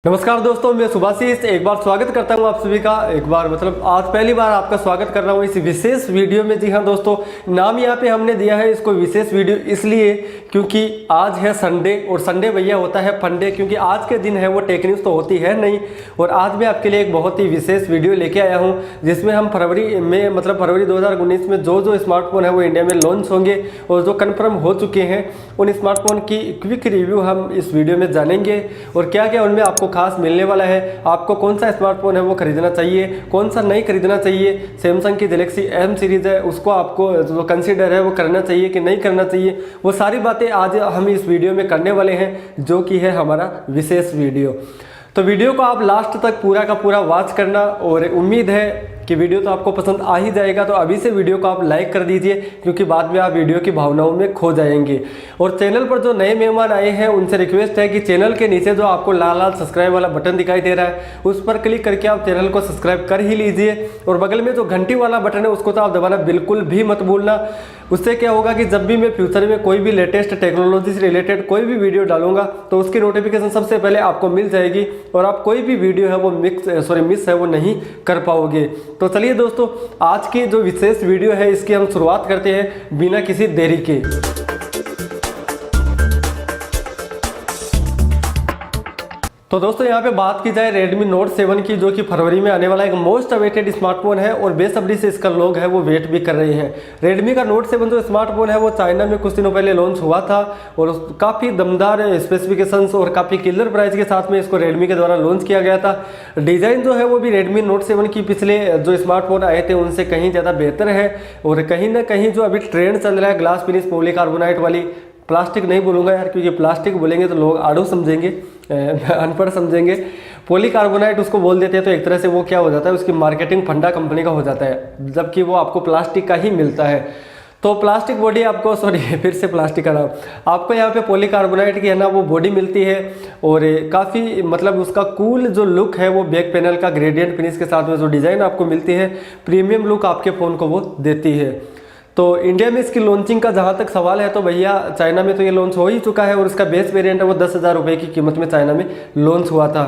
नमस्कार दोस्तों, मैं सुभाषिष एक बार स्वागत करता हूं आप सभी का। एक बार मतलब आज पहली बार आपका स्वागत कर रहा हूं इस विशेष वीडियो में। जी हां दोस्तों, नाम यहां पे हमने दिया है इसको विशेष वीडियो इसलिए क्योंकि आज है संडे और संडे भैया होता है फंडे, क्योंकि आज के दिन है वो टेक न्यूज़ तो होती है नहीं। और आज मैं आपके लिए एक बहुत ही विशेष वीडियो लेके आया हूँ जिसमें हम फरवरी 2019 में जो स्मार्टफोन है वो इंडिया में लॉन्च होंगे और जो कन्फर्म हो चुके हैं उन स्मार्टफोन की क्विक रिव्यू हम इस वीडियो में जानेंगे और क्या क्या उनमें आपको खास मिलने वाला है। आपको कौन सा स्मार्टफोन है वो खरीदना चाहिए, कौन सा नहीं खरीदना चाहिए। सैमसंग की गैलेक्सी एम सीरीज है उसको आपको जो कंसीडर है वो करना चाहिए कि नहीं करना चाहिए, वो सारी बातें आज हम इस वीडियो में करने वाले हैं, जो कि है हमारा विशेष वीडियो। तो वीडियो को आप लास्ट तक पूरा का पूरा वॉच करना और उम्मीद है कि वीडियो तो आपको पसंद आ ही जाएगा। तो अभी से वीडियो को आप लाइक कर दीजिए क्योंकि बाद में आप वीडियो की भावनाओं में खो जाएंगे। और चैनल पर जो नए मेहमान आए हैं उनसे रिक्वेस्ट है कि चैनल के नीचे जो आपको लाल लाल सब्सक्राइब वाला बटन दिखाई दे रहा है उस पर क्लिक करके आप चैनल को सब्सक्राइब कर ही लीजिए। और बगल में जो घंटी वाला बटन है उसको तो आप दबाना बिल्कुल भी मत भूलना। उससे क्या होगा कि जब भी मैं फ्यूचर में कोई भी लेटेस्ट टेक्नोलॉजी से रिलेटेड कोई भी वीडियो डालूंगा तो उसकी नोटिफिकेशन सबसे पहले आपको मिल जाएगी और आप कोई भी वीडियो है वो मिस है वो नहीं कर पाओगे। तो चलिए दोस्तों, आज की जो विशेष वीडियो है इसकी हम शुरुआत करते हैं बिना किसी देरी के। तो दोस्तों यहाँ पे बात की जाए Redmi Note 7 की, जो कि फरवरी में आने वाला एक मोस्ट अवेटेड स्मार्टफोन है और बेसब्री से इसका लोग है वो वेट भी कर रहे हैं। Redmi का Note 7 जो स्मार्टफोन है वो चाइना में कुछ दिनों पहले लॉन्च हुआ था और काफ़ी दमदार स्पेसिफिकेशंस और काफ़ी किलर प्राइस के साथ में इसको Redmi के द्वारा लॉन्च किया गया था। डिज़ाइन जो है वो भी Redmi Note 7 की पिछले जो स्मार्टफोन आए थे उनसे कहीं ज़्यादा बेहतर है। और कहीं ना कहीं जो अभी ट्रेंड चल रहा है ग्लास फिनिश पॉलीकार्बोनेट वाली, प्लास्टिक नहीं बोलूँगा यार क्योंकि प्लास्टिक बोलेंगे तो लोग आड़ू समझेंगे, अनपढ़ समझेंगे। पॉलीकार्बोनेट उसको बोल देते हैं तो एक तरह से वो क्या हो जाता है, उसकी मार्केटिंग फंडा कंपनी का हो जाता है, जबकि वो आपको प्लास्टिक का ही मिलता है। तो प्लास्टिक बॉडी आपको फिर से प्लास्टिक का नाम, आपको यहाँ पे पॉलीकार्बोनेट की है ना वो बॉडी मिलती है और काफ़ी मतलब उसका कूल जो लुक है वो बैक पैनल का ग्रेडियंट फिनिश के साथ में जो डिज़ाइन आपको मिलती है प्रीमियम लुक आपके फ़ोन को वो देती है। तो इंडिया में इसकी लॉन्चिंग का जहाँ तक सवाल है तो भैया चाइना में तो ये लॉन्च हो ही चुका है और इसका बेस वेरिएंट है वो 10,000 रुपये की कीमत में चाइना में लॉन्च हुआ था।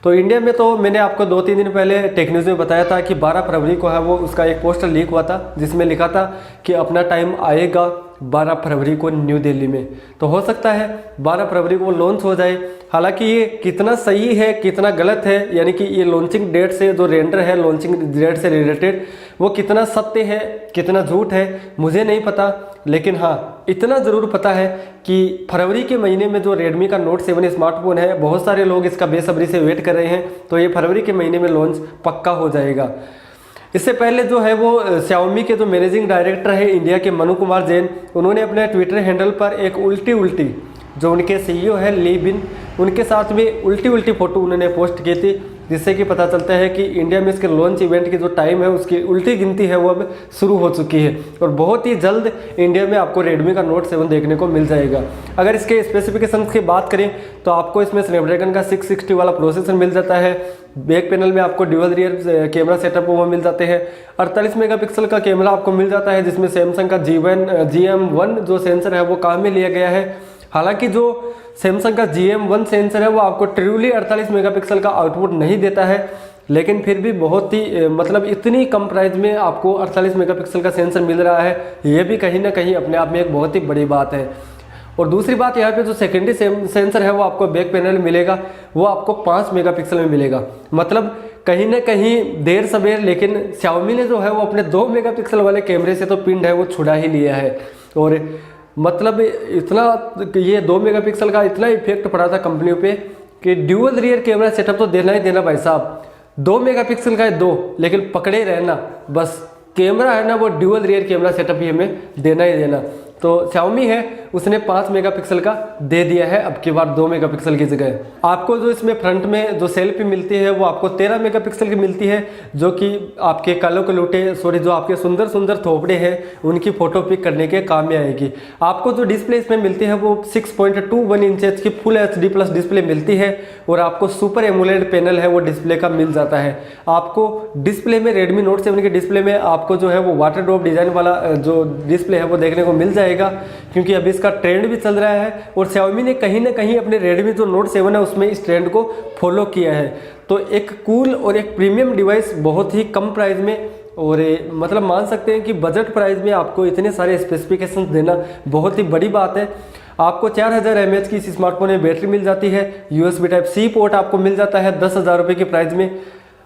तो इंडिया में तो मैंने आपको 2-3 दिन पहले टेक न्यूज़ में बताया था कि 12 फरवरी को है वो उसका एक पोस्टर लीक हुआ था जिसमें लिखा था कि अपना टाइम आएगा 12 फरवरी को न्यू दिल्ली में। तो हो सकता है 12 फरवरी को लॉन्च हो जाए। हालांकि ये कितना सही है कितना गलत है, यानी कि ये लॉन्चिंग डेट से जो रेंडर है लॉन्चिंग डेट से रिलेटेड वो कितना सत्य है कितना झूठ है मुझे नहीं पता, लेकिन हाँ इतना ज़रूर पता है कि फरवरी के महीने में जो Redmi का Note 7 स्मार्टफोन है बहुत सारे लोग इसका बेसब्री से वेट कर रहे हैं, तो ये फरवरी के महीने में लॉन्च पक्का हो जाएगा। इससे पहले जो है वो Xiaomi के जो मैनेजिंग डायरेक्टर है इंडिया के मनु कुमार जैन, उन्होंने अपने ट्विटर हैंडल पर एक उल्टी जो उनके CEO है ली बिन, उनके साथ में उल्टी फोटो उन्होंने पोस्ट की थी, जिससे कि पता चलता है कि इंडिया में इसके लॉन्च इवेंट की जो टाइम है उसकी उल्टी गिनती है वो अब शुरू हो चुकी है और बहुत ही जल्द इंडिया में आपको Redmi का Note 7 देखने को मिल जाएगा। अगर इसके स्पेसिफिकेशंस की बात करें तो आपको इसमें स्नैपड्रैगन का 660 वाला प्रोसेसर मिल जाता है। बैक पैनल में आपको ड्यूअल रियर कैमरा सेटअप वो मिल जाते हैं। 48 मेगापिक्सल का कैमरा आपको मिल जाता है जिसमें सैमसंग का GM1 जो सेंसर है वो काम में लिया गया है। हालांकि जो सैमसंग का GM1 सेंसर है वो आपको ट्रूली 48 मेगापिक्सल का आउटपुट नहीं देता है, लेकिन फिर भी बहुत ही मतलब इतनी कम प्राइस में आपको 48 मेगापिक्सल का सेंसर मिल रहा है, ये भी कहीं ना कहीं अपने आप में एक बहुत ही बड़ी बात है। और दूसरी बात यहाँ पे जो सेकेंडरी सेंसर है वो आपको बैक पैनल में मिलेगा वो आपको 5 मेगापिक्सल में मिलेगा। मतलब कहीं ना कहीं देर सवेर लेकिन Xiaomi ने जो है वो अपने 2 मेगापिक्सल वाले कैमरे से तो पिंड है वो छुड़ा ही लिया है। और मतलब इतना ये 2 मेगापिक्सल का इतना इफेक्ट पड़ा था कंपनियों पे कि ड्यूअल रियर कैमरा सेटअप तो देना ही देना भाई साहब। 2 मेगापिक्सल का है 2, लेकिन पकड़े रहना बस कैमरा है ना वो ड्यूअल रियर कैमरा सेटअप ही हमें देना ही देना। तो Xiaomi है उसने 5 मेगापिक्सल का दे दिया है अब की बार 2 मेगापिक्सल की जगह। आपको जो इसमें फ्रंट में जो सेल्फी मिलती है वो आपको 13 मेगापिक्सल की मिलती है, जो कि आपके कालों के लूटे जो आपके सुंदर सुंदर थोपड़े हैं उनकी फ़ोटो पिक करने के काम में आएगी। आपको जो डिस्प्ले इसमें मिलती है वो 6.21 इंचेस की फुल HD प्लस डिस्प्ले मिलती है और आपको सुपर एमोलेड पैनल है वो डिस्प्ले का मिल जाता है। आपको डिस्प्ले में Redmi Note 7 के डिस्प्ले में आपको जो है वो वाटर ड्रॉप डिज़ाइन वाला जो डिस्प्ले है वो देखने को मिल जाएगा, क्योंकि अभी इसका ट्रेंड भी चल रहा है और Xiaomi ने कहीं ना कहीं अपने Redmi जो Note 7 है उसमें इस ट्रेंड को फॉलो किया है। तो एक कूल और एक प्रीमियम डिवाइस बहुत ही कम प्राइस में, और मतलब मान सकते हैं कि बजट प्राइस में आपको इतने सारे स्पेसिफिकेशंस देना बहुत ही बड़ी बात है। आपको 4000 mAh की इस स्मार्टफोन में बैटरी मिल जाती है, USB Type-C पोर्ट आपको मिल जाता है 10,000 रुपये के प्राइस में।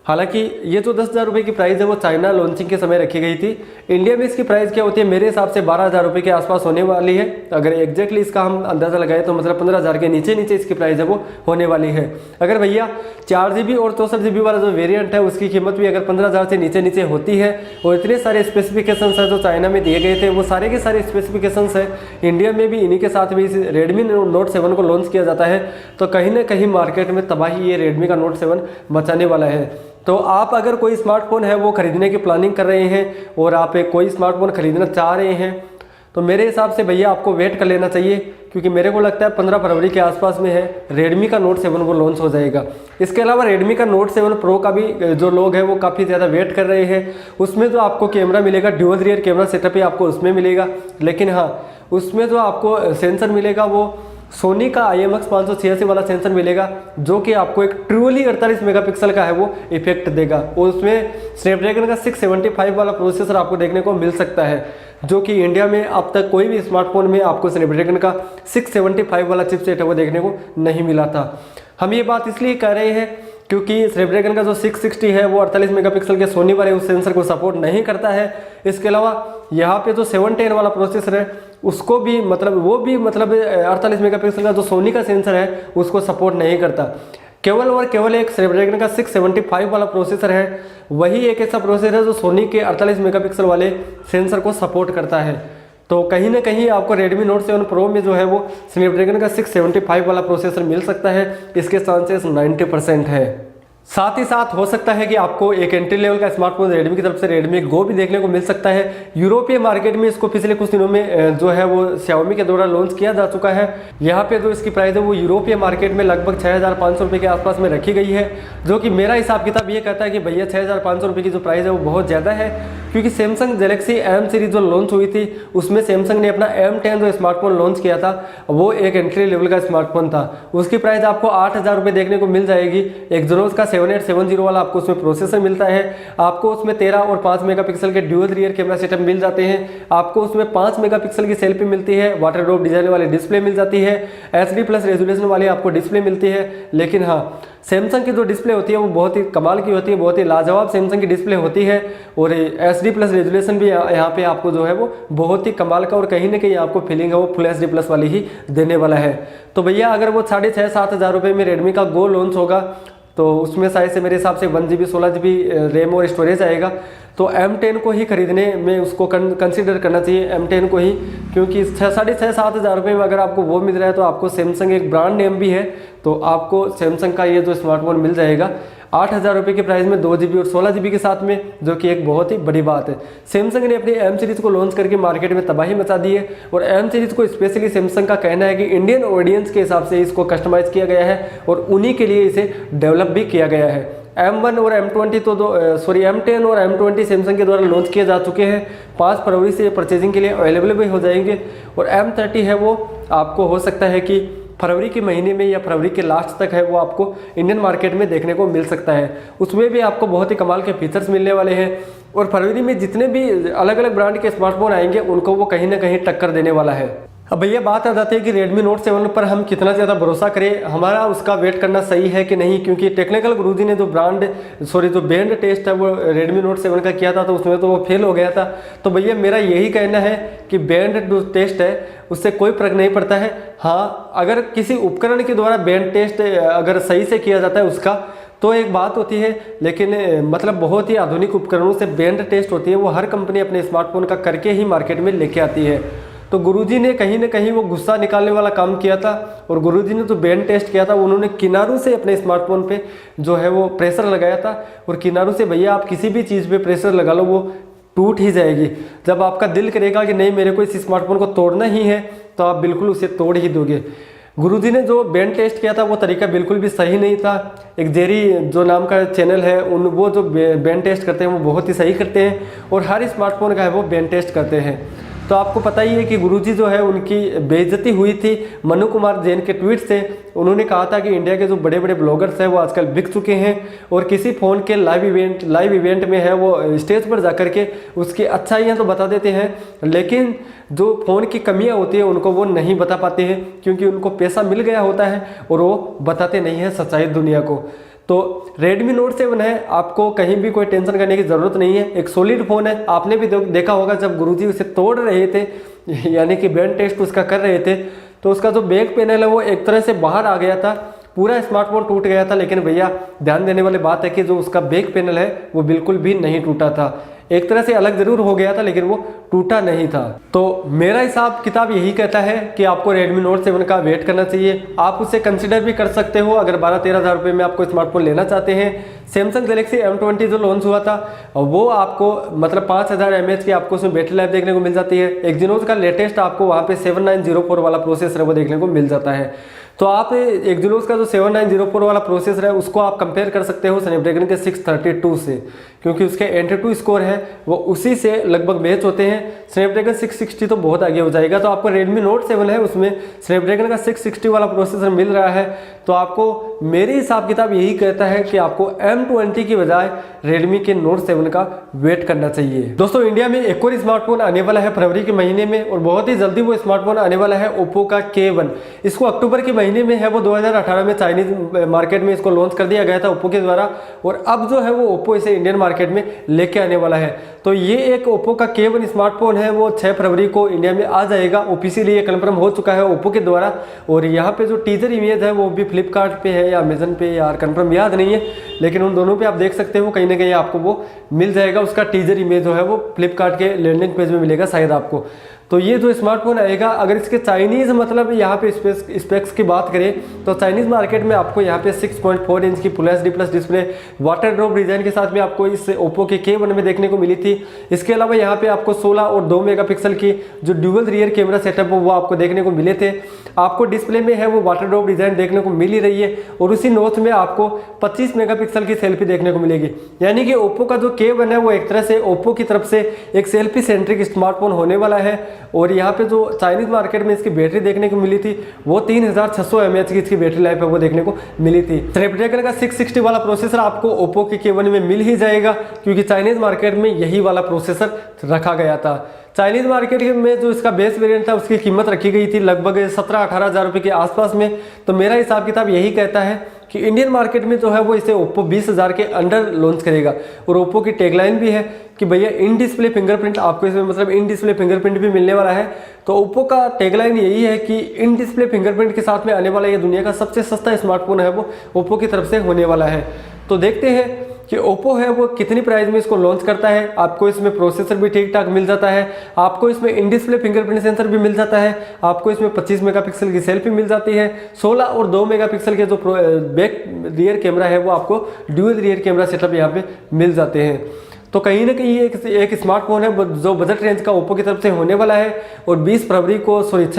हालांकि ये जो 10,000 रुपये की प्राइस है वो चाइना लॉन्चिंग के समय रखी गई थी। इंडिया में इसकी प्राइस क्या होती है, मेरे हिसाब से 12,000 रुपये के आसपास होने वाली है। अगर एग्जैक्टली इसका हम अंदाज़ा लगाए तो मतलब 15,000 के नीचे इसकी प्राइस है वो होने वाली है। अगर भैया 4GB और 64GB वाला जो वेरिएंट है उसकी कीमत भी अगर 15,000 से नीचे होती है, और इतने सारे स्पेसिफिकेशंस है जो चाइना में दिए गए थे वो सारे के सारे स्पेसिफिकेशंस है इंडिया में भी इन्हीं के साथ भी इस Redmi Note 7 को लॉन्च किया जाता है, तो कहीं ना कहीं मार्केट में तबाही ये Redmi का Note 7 मचाने वाला है। तो आप अगर कोई स्मार्टफोन है वो खरीदने की प्लानिंग कर रहे हैं और आप एक कोई स्मार्टफोन खरीदना चाह रहे हैं, तो मेरे हिसाब से भैया आपको वेट कर लेना चाहिए, क्योंकि मेरे को लगता है 15 फरवरी के आसपास में है Redmi का Note 7 वो लॉन्च हो जाएगा। इसके अलावा Redmi का Note 7 Pro का भी जो लोग हैं वो काफ़ी ज़्यादा वेट कर रहे हैं। उसमें जो आपको कैमरा मिलेगा ड्यूअल रियर कैमरा सेटअप ही आपको उसमें मिलेगा, लेकिन हाँ उसमें जो आपको सेंसर मिलेगा वो सोनी का IMX 586 वाला सेंसर मिलेगा, जो कि आपको एक ट्रूली 48 मेगापिक्सल का है वो इफेक्ट देगा, और उसमें स्नैपड्रैगन का 675 वाला प्रोसेसर आपको देखने को मिल सकता है, जो कि इंडिया में अब तक कोई भी स्मार्टफोन में आपको स्नैपड्रैगन का 675 वाला चिपसेट है वो देखने को नहीं मिला था। हम ये बात इसलिए कह रहे हैं क्योंकि स्नैपड्रैगन का जो 660 है वो 48 मेगापिक्सल के सोनी वाले उस सेंसर को सपोर्ट नहीं करता है। इसके अलावा यहाँ पे जो 710 वाला प्रोसेसर है उसको भी वो भी 48 मेगापिक्सल का जो सोनी का सेंसर है उसको सपोर्ट नहीं करता। केवल और केवल एक स्नैपड्रैगन का 675 वाला प्रोसेसर है, वही एक ऐसा प्रोसेसर है जो सोनी के 48 मेगापिक्सल वाले सेंसर को सपोर्ट करता है। तो कहीं ना कहीं आपको Redmi Note 7 Pro में जो है वो स्नैपड्रैगन का 675 वाला प्रोसेसर मिल सकता है, इसके चांसेस 90% है। साथ ही साथ हो सकता है कि आपको एक एंट्री लेवल का स्मार्टफोन Redmi की तरफ से Redmi Go भी देखने को मिल सकता है। यूरोपीय मार्केट में इसको पिछले कुछ दिनों में जो है वो Xiaomi के द्वारा लॉन्च किया जा चुका है। यहाँ पे जो इसकी प्राइस है वो यूरोपीय मार्केट में लगभग 6,500 रुपये के आसपास में रखी गई है, जो कि मेरा हिसाब किताब ये कहता है कि भैया 6,500 रुपये की जो प्राइस है वो बहुत ज़्यादा है, क्योंकि सैमसंग गैलेक्सी M सीरीज जो लॉन्च हुई थी उसमें सैमसंग ने अपना M10 जो स्मार्टफोन लॉन्च किया था वो एक एंट्री लेवल का स्मार्टफोन था। उसकी प्राइस आपको 8,000 रुपये देखने को मिल जाएगी। एक्जोनोस का 7870 वाला आपको उसमें प्रोसेसर मिलता है, आपको उसमें 13 और 5 मेगापिक्सल के ड्यूअल रियर कैमरा सेटअप मिल जाते हैं, आपको उसमें 5 मेगापिक्सल की सेल्फी मिलती है, वाटर ड्रॉप डिजाइन वाली डिस्प्ले मिल जाती है, HD+ रेजोल्यूशन वाली आपको डिस्प्ले मिलती है। लेकिन हाँ सैमसंग की जो डिस्प्ले होती है वो बहुत ही कमाल की होती है, बहुत ही लाजवाब सैमसंग की डिस्प्ले होती है, और HD+ रेजोल्यूशन भी यहाँ पे आपको जो है वो बहुत ही कमाल का और कहीं ना कहीं आपको फीलिंग है वो फुल HD+ वाली ही देने वाला है। तो भैया अगर वो 6,500-7 हज़ार रुपये में Redmi का Go लॉन्च होगा तो उसमें शायद से मेरे हिसाब से 1GB 16GB रैम और स्टोरेज आएगा, तो M10 को ही खरीदने में उसको कंसीडर करना चाहिए, M10 को ही, क्योंकि 6,500-7 हज़ार रुपये में अगर आपको वो मिल रहा है तो आपको सैमसंग एक ब्रांड नेम भी है, तो आपको सैमसंग का ये जो स्मार्टफोन मिल जाएगा 8,000 रुपये की प्राइस में 2GB और 16GB के साथ में, जो कि एक बहुत ही बड़ी बात है। सैमसंग ने अपनी M सीरीज़ को लॉन्च करके मार्केट में तबाही मचा दी है, और M सीरीज़ को स्पेशली सैमसंग का कहना है कि इंडियन ऑडियंस के हिसाब से इसको कस्टमाइज़ किया गया है और उन्हीं के लिए इसे डेवलप भी किया गया है। M1 और M20 M10 और M20 सैमसंग के द्वारा लॉन्च किए जा चुके हैं, 5 फरवरी से परचेजिंग के लिए अवेलेबल भी हो जाएंगे, और M30 है वो आपको हो सकता है कि फरवरी के महीने में या फरवरी के लास्ट तक है वो आपको इंडियन मार्केट में देखने को मिल सकता है। उसमें भी आपको बहुत ही कमाल के फीचर्स मिलने वाले हैं, और फरवरी में जितने भी अलग अलग ब्रांड के स्मार्टफोन आएंगे उनको वो कहीं ना कहीं टक्कर देने वाला है। अब भैया बात आ जाती है कि Redmi Note 7 पर हम कितना ज़्यादा भरोसा करें, हमारा उसका वेट करना सही है कि नहीं, क्योंकि टेक्निकल गुरुजी ने जो जो बैंड टेस्ट है वो Redmi Note 7 का किया था तो उसमें तो वो फेल हो गया था। तो भैया मेरा यही कहना है कि बैंड जो टेस्ट है उससे कोई फर्क नहीं पड़ता है। हाँ अगर किसी उपकरण के द्वारा बैंड टेस्ट अगर सही से किया जाता है उसका तो एक बात होती है, लेकिन बहुत ही आधुनिक उपकरणों से बैंड टेस्ट होती है वो हर कंपनी अपने स्मार्टफोन का करके ही मार्केट में लेके आती है। तो गुरुजी ने कहीं ना कहीं वो गुस्सा निकालने वाला काम किया था, और गुरुजी ने तो बैंड टेस्ट किया था उन्होंने किनारों से अपने स्मार्टफोन पे जो है वो प्रेशर लगाया था, और किनारों से भैया आप किसी भी चीज़ पे प्रेशर लगा लो वो टूट ही जाएगी। जब आपका दिल करेगा कि नहीं मेरे को इस स्मार्टफोन को तोड़ना ही है तो आप बिल्कुल उसे तोड़ ही दोगे। गुरुजी ने जो बैंड टेस्ट किया था वो तरीका बिल्कुल भी सही नहीं था। एक जेरी जो नाम का चैनल है वो जो बैंड टेस्ट करते हैं वो बहुत ही सही करते हैं, और हर स्मार्टफोन का है वो बैंड टेस्ट करते हैं। तो आपको पता ही है कि गुरुजी जो है उनकी बेइज्जती हुई थी मनु कुमार जैन के ट्वीट से। उन्होंने कहा था कि इंडिया के जो बड़े बड़े ब्लॉगर्स हैं वो आजकल बिक चुके हैं और किसी फ़ोन के लाइव इवेंट में है वो स्टेज पर जाकर के उसकी अच्छाइयाँ तो बता देते हैं, लेकिन जो फ़ोन की कमियां होती है उनको वो नहीं बता पाते हैं, क्योंकि उनको पैसा मिल गया होता है और वो बताते नहीं हैं सच्चाई दुनिया को। तो Redmi Note 7 है, आपको कहीं भी कोई टेंशन करने की ज़रूरत नहीं है, एक सॉलिड फ़ोन है। आपने भी देखा होगा जब गुरुजी उसे तोड़ रहे थे यानी कि बैंड टेस्ट उसका कर रहे थे, तो उसका जो बैक पैनल है वो एक तरह से बाहर आ गया था, पूरा स्मार्टफोन टूट गया था। लेकिन भैया ध्यान देने वाली बात है कि जो उसका बैक पैनल है वो बिल्कुल भी नहीं टूटा था, एक तरह से अलग जरूर हो गया था लेकिन वो टूटा नहीं था। तो मेरा हिसाब किताब यही कहता है कि आपको Redmi Note 7 का वेट करना चाहिए। आप उसे कंसिडर भी कर सकते हो अगर 12-13 हज़ार रुपये में आपको स्मार्टफोन लेना चाहते हैं। सैमसंग गैलेक्सी M20 जो लॉन्च हुआ था वो आपको मतलब 5000 mAh की आपको उसमें बैटरी लाइफ देखने को मिल जाती है। एक्जीनोस का लेटेस्ट आपको वहाँ पे 7904 वाला प्रोसेसर है वो देखने को मिल जाता है। तो आप एक्जीनोस का जो 7904 वाला प्रोसेसर है उसको आप कंपेयर कर सकते हो स्नैपड्रैगन के 632 से, क्योंकि उसके Antutu स्कोर है वो उसी से लगभग मैच होते हैं। स्नैपड्रैगन 660 तो बहुत आगे हो जाएगा। तो आपको Redmi Note 7 है उसमें स्नैपड्रैगन का 660 वाला प्रोसेसर मिल रहा है। तो आपको मेरे हिसाब किताब यही कहता है कि आपको M20 की बजाय Redmi के Note 7 का वेट करना चाहिए। दोस्तों इंडिया में एक और स्मार्टफोन आने वाला है फरवरी के महीने में और बहुत ही जल्दी वो स्मार्टफोन आने वाला है Oppo का K1। इसको अक्टूबर के महीने में है वो 2018 में चाइनीज मार्केट में इसको लॉन्च कर दिया गया था Oppo के द्वारा, और अब जो है वो Oppo इसे इंडियन मार्केट में लेके आने वाला है। तो ये एक Oppo का K1 स्मार्टफोन है वो 6 फरवरी को इंडिया में आ जाएगा। ऑफिशियली ये कन्फर्म हो चुका है Oppo के द्वारा। और यहाँ पे जो टीजर इमेज है वो भी फ्लिपकार्ट पे है या अमेजन पे, यार कन्फर्म याद नहीं है, लेकिन उन दोनों पे आप देख सकते हो कहीं ना कहीं आपको वो मिल जाएगा। उसका टीजर इमेज जो है वो फ्लिपकार्ट के लैंडिंग पेज में मिलेगा शायद आपको। तो ये जो स्मार्टफोन आएगा, अगर इसके चाइनीज़ मतलब यहाँ पे स्पेक्स की बात करें तो चाइनीज़ मार्केट में आपको यहाँ पे 6.4 इंच की Full HD plus display water drop design के साथ में आपको इस Oppo के K1 में देखने को मिली थी। इसके अलावा यहाँ पे आपको 16 और 2 मेगापिक्सल की जो ड्यूअल रियर कैमरा सेटअप हो वो आपको देखने को मिले थे। आपको डिस्प्ले में है वो वाटर ड्रॉप डिज़ाइन देखने को मिल ही रही है और उसी नोच में आपको 25 मेगापिक्सल की सेल्फी देखने को मिलेगी। यानी कि Oppo का जो K1 है वो एक तरह से Oppo की तरफ से एक सेल्फी सेंट्रिक स्मार्टफोन होने वाला है। और यहाँ पे जो चाइनीज मार्केट में इसकी बैटरी देखने को मिली थी वो 3600 mAh की इसकी बैटरी लाइफ है वो देखने को मिली थी। स्नैपड्रैगन का 660 वाला प्रोसेसर आपको Oppo के K1 में मिल ही जाएगा, क्योंकि चाइनीज मार्केट में यही वाला प्रोसेसर रखा गया था। चाइनीज मार्केट में जो इसका बेस वेरिएंट था उसकी कीमत रखी गई थी लगभग 17-18 हज़ार रुपये के आसपास में। तो मेरा हिसाब किताब यही कहता है कि इंडियन मार्केट में जो है वो इसे Oppo 20,000 के अंडर लॉन्च करेगा। और Oppo की टैगलाइन भी है कि भैया इन डिस्प्ले फिंगरप्रिंट, आपको इसमें मतलब इन डिस्प्ले फिंगरप्रिंट भी मिलने वाला है। तो Oppo का टैगलाइन यही है कि इन डिस्प्ले फिंगरप्रिंट के साथ में आने वाला ये दुनिया का सबसे सस्ता स्मार्टफोन है वो Oppo की तरफ से होने वाला है। तो देखते हैं कि Oppo है वो कितनी प्राइस में इसको लॉन्च करता है। आपको इसमें प्रोसेसर भी ठीक ठाक मिल जाता है, आपको इसमें इन डिस्प्ले फिंगरप्रिंट सेंसर भी मिल जाता है, आपको इसमें 25 मेगापिक्सल की सेल्फी मिल जाती है, 16 और 2 मेगापिक्सल के जो बैक रियर कैमरा है वो आपको ड्यूअल रियर कैमरा सेटअप यहाँ पे मिल जाते हैं। तो कहीं ना कहीं एक स्मार्टफोन है जो बजट रेंज का Oppo की तरफ से होने वाला है। और 6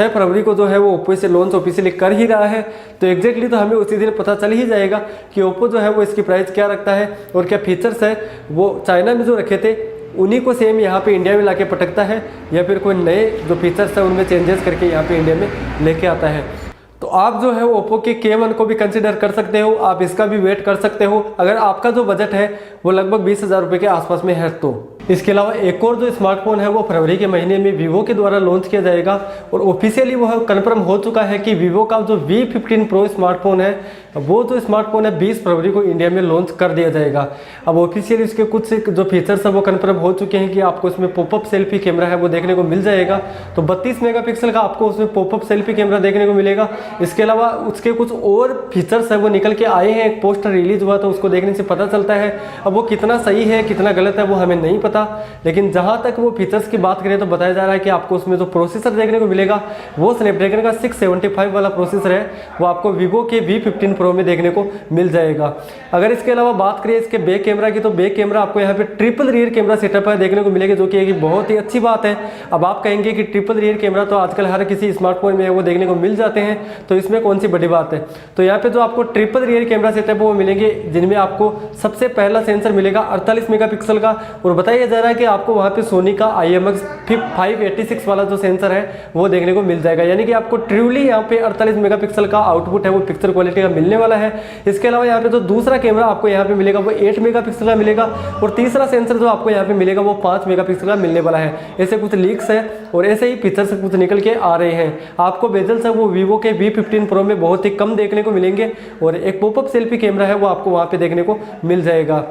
फरवरी को जो है वो Oppo इसे लॉन्च ऑफिशियली कर ही रहा है। तो एग्जैक्टली तो हमें उसी दिन पता चल ही जाएगा कि Oppo जो है वो इसकी प्राइस क्या रखता है और क्या फीचर्स है वो चाइना में जो रखे थे उन्हीं को सेम यहाँ पे इंडिया में लाके पटकता है या फिर कोई नए जो फीचर्स है उनमें चेंजेस करके यहाँ पे इंडिया में लेके आता है। तो आप जो है Oppo के K1 को भी कंसिडर कर सकते हो, आप इसका भी वेट कर सकते हो अगर आपका जो बजट है वो लगभग 20,000 रुपये के आसपास में है। तो इसके अलावा एक और जो स्मार्टफोन है वो फरवरी के महीने में Vivo के द्वारा लॉन्च किया जाएगा और ऑफिशियली वो कंफर्म हो चुका है कि Vivo का जो V15 Pro स्मार्टफोन है वो जो स्मार्टफोन है 20 फरवरी को इंडिया में लॉन्च कर दिया जाएगा। अब ऑफिशियली इसके कुछ जो फीचर्स है वो कंफर्म हो चुके हैं कि आपको इसमें पॉपअप सेल्फी कैमरा है वो देखने को मिल जाएगा। तो 32 मेगापिक्सल का आपको उसमें पॉपअप सेल्फी कैमरा देखने को मिलेगा। इसके अलावा उसके कुछ और फीचर्स है वो निकल के आए हैं, एक पोस्टर रिलीज हुआ तो उसको देखने से पता चलता है। अब वो कितना सही है कितना गलत है वो हमें नहीं पता, लेकिन जहाँ तक वो फीचर्स की बात करें तो बताया जा रहा है कि आपको उसमें जो प्रोसेसर देखने को मिलेगा वो स्नैपड्रैगन का 675 वाला प्रोसेसर है वो आपको Vivo के V15 Pro में देखने को मिल जाएगा। अगर इसके अलावा बात करें इसके बैक कैमरा की तो बैक कैमरा आपको यहाँ पे ट्रिपल रियर कैमरा सेटअप है देखने को मिलेगा, जो कि एक बहुत ही अच्छी बात है। अब आप कहेंगे कि ट्रिपल रियर कैमरा तो आजकल हर किसी स्मार्टफोन में वो देखने को मिल जाते हैं तो इसमें कौन सी बड़ी बात है। तो यहाँ पे जो आपको ट्रिपल रियर कैमरा सेटअप वो मिलेंगे जिनमें आपको सबसे पहला सेंसर मिलेगा 48 मेगापिक्सल का। और बताया जा रहा है कि आपको वहाँ पे सोनी का IMX 586 वाला जो सेंसर है वो देखने को मिल जाएगा, यानी कि आपको ट्रूली यहाँ पे 48 मेगापिक्सल का आउटपुट है वो पिक्चर क्वालिटी का मिलने वाला है। इसके अलावा यहाँ पे जो दूसरा कैमरा आपको यहाँ पे मिलेगा वो 8 मेगापिक्सल का मिलेगा, और तीसरा सेंसर जो आपको यहाँ पे मिलेगा वो 5 मेगापिक्सल का मिलने वाला है। ऐसे कुछ लीक्स है और ऐसे ही पिक्चर्स कुछ निकल के आ रहे हैं। आपको बेजल्स है वो वीवो के V15 प्रो में बहुत ही कम देखने को मिलेंगे, और एक पॉपअप सेल्फी कैमरा है वो आपको वहाँ पे देखने को मिल जाएगा।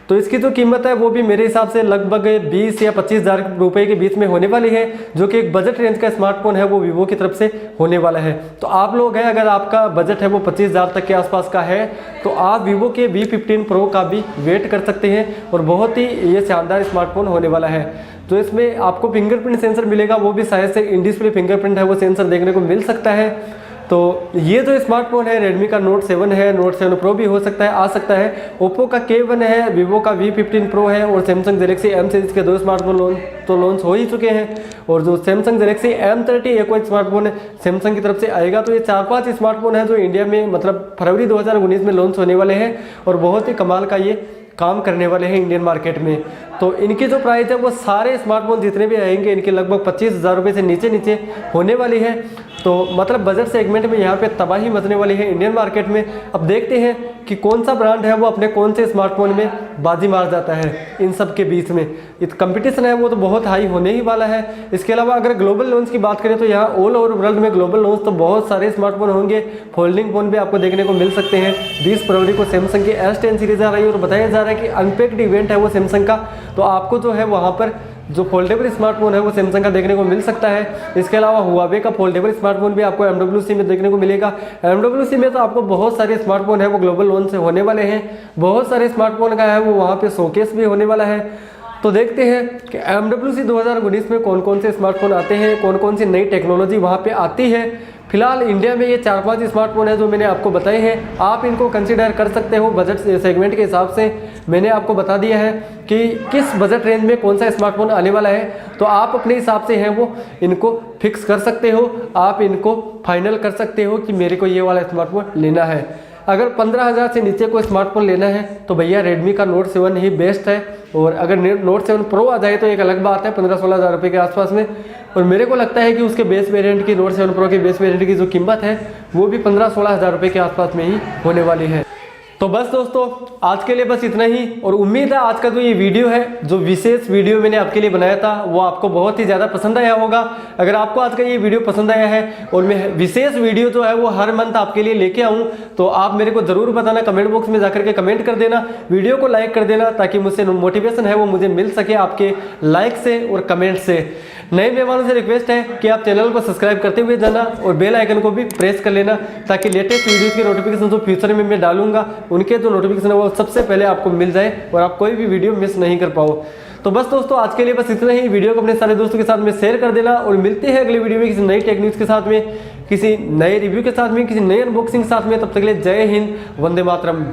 तो इसकी जो कीमत है वो भी मेरे हिसाब से लगभग 20 या 25 हज़ार रुपये के बीच में होने वाली है, जो कि एक बजट रेंज का स्मार्टफोन है वो वीवो की तरफ से होने वाला है। तो आप लोग हैं, अगर आपका बजट है वो 25 हज़ार तक के आसपास का है, तो आप वीवो के V15 प्रो का भी वेट कर सकते हैं, और बहुत ही ये शानदार स्मार्टफोन होने वाला है। तो इसमें आपको फिंगरप्रिंट सेंसर मिलेगा, वो भी शायद से इन डिस्प्ले फिंगरप्रिंट है वो सेंसर देखने को मिल सकता है। तो ये जो स्मार्टफोन है रेडमी का नोट 7 है, नोट 7 प्रो भी हो सकता है, आ सकता है। ओप्पो का K1 है, वीवो का V15 प्रो है, और सैमसंग गैलेक्सी M सीरीज के 2 स्मार्टफोन लॉन्च हो ही चुके हैं। और जो सैमसंग गैलेक्सी M30 एक और स्मार्टफोन सैमसंग की तरफ से आएगा। तो ये 4-5 स्मार्टफोन है जो इंडिया में मतलब फरवरी 2019 में लॉन्च होने वाले हैं, और बहुत ही कमाल का ये काम करने वाले हैं इंडियन मार्केट में। तो इनकी जो प्राइस है वो सारे स्मार्टफोन जितने भी आएंगे इनके लगभग 25 हज़ार रुपये से नीचे होने वाली है। तो मतलब बजट सेगमेंट में यहाँ पे तबाही मचने वाली है इंडियन मार्केट में। अब देखते हैं कि कौन सा ब्रांड है वो अपने कौन से स्मार्टफोन में बाजी मार जाता है इन सब के बीच में। कंपटीशन है वो तो बहुत हाई होने ही वाला है। इसके अलावा अगर ग्लोबल लॉन्च की बात करें तो यहाँ ऑल ओवर वर्ल्ड में ग्लोबल लॉन्च तो बहुत सारे स्मार्टफोन होंगे। फोल्डिंग फोन भी आपको देखने को मिल सकते हैं। 20 फरवरी को सैमसंग की S10 सीरीज आ रही है, और बताया जा रहा है कि अनपैक्ड इवेंट है वो सैमसंग का, तो आपको जो है वहाँ पर जो फोल्डेबल स्मार्टफोन है वो सैमसंग का देखने को मिल सकता है। इसके अलावा हुआवे का फोल्डेबल स्मार्टफोन भी आपको MWC में देखने को मिलेगा। MWC में तो आपको बहुत सारे स्मार्टफोन है वो ग्लोबल लॉन्च से होने वाले हैं। बहुत सारे स्मार्टफोन का है वो वहाँ पे शोकेस भी होने वाला है। तो देखते हैं कि MWC 2019 में कौन कौन से स्मार्टफोन आते हैं, कौन कौन सी नई टेक्नोलॉजी वहाँ पे आती है। फिलहाल इंडिया में ये 4-5 स्मार्टफोन है जो मैंने आपको बताए हैं, आप इनको कंसीडर कर सकते हो बजट सेगमेंट के हिसाब से। मैंने आपको बता दिया है कि किस बजट रेंज में कौन सा स्मार्टफोन आने वाला है, तो आप अपने हिसाब से हैं वो इनको फिक्स कर सकते हो, आप इनको फाइनल कर सकते हो कि मेरे को ये वाला स्मार्टफोन लेना है। अगर 15,000 से नीचे कोई स्मार्टफोन लेना है तो भैया रेडमी का नोट 7 ही बेस्ट है। और अगर नोट 7 प्रो आ जाए तो एक अलग बात है, 15-16 हज़ार रुपये के आसपास में। और मेरे को लगता है कि उसके बेस वेरिएंट की नोट 7 प्रो के बेस वेरिएंट की जो कीमत है वो भी 15-16 हज़ार रुपये के आसपास में ही होने वाली है। तो बस दोस्तों आज के लिए बस इतना ही, और उम्मीद है आज का जो ये वीडियो है, जो विशेष वीडियो मैंने आपके लिए बनाया था, वो आपको बहुत ही ज़्यादा पसंद आया होगा। अगर आपको आज का ये वीडियो पसंद आया है और मैं विशेष वीडियो जो है वो हर मंथ आपके लिए लेके आऊँ, तो आप मेरे को ज़रूर बताना, कमेंट बॉक्स में जाकर के कमेंट कर देना, वीडियो को लाइक कर देना, ताकि मुझसे मोटिवेशन है वो मुझे मिल सके आपके लाइक से और कमेंट से। नए मेहमानों से रिक्वेस्ट है कि आप चैनल को सब्सक्राइब करते हुए जाना और बेल आइकन को भी प्रेस कर लेना, ताकि लेटेस्ट वीडियोस के नोटिफिकेशन जो फ्यूचर में मैं डालूंगा उनके जो नोटिफिकेशन है वो सबसे पहले आपको मिल जाए और आप कोई भी वीडियो मिस नहीं कर पाओ। तो बस दोस्तों आज के लिए बस इतना ही। वीडियो को अपने सारे दोस्तों के साथ में शेयर कर देना, और मिलते हैं अगली वीडियो में किसी नई टेक न्यूज़ के साथ में, किसी नए रिव्यू के साथ में, किसी नए अनबॉक्सिंग के साथ में। तब तक के लिए जय हिंद, वंदे मातरम।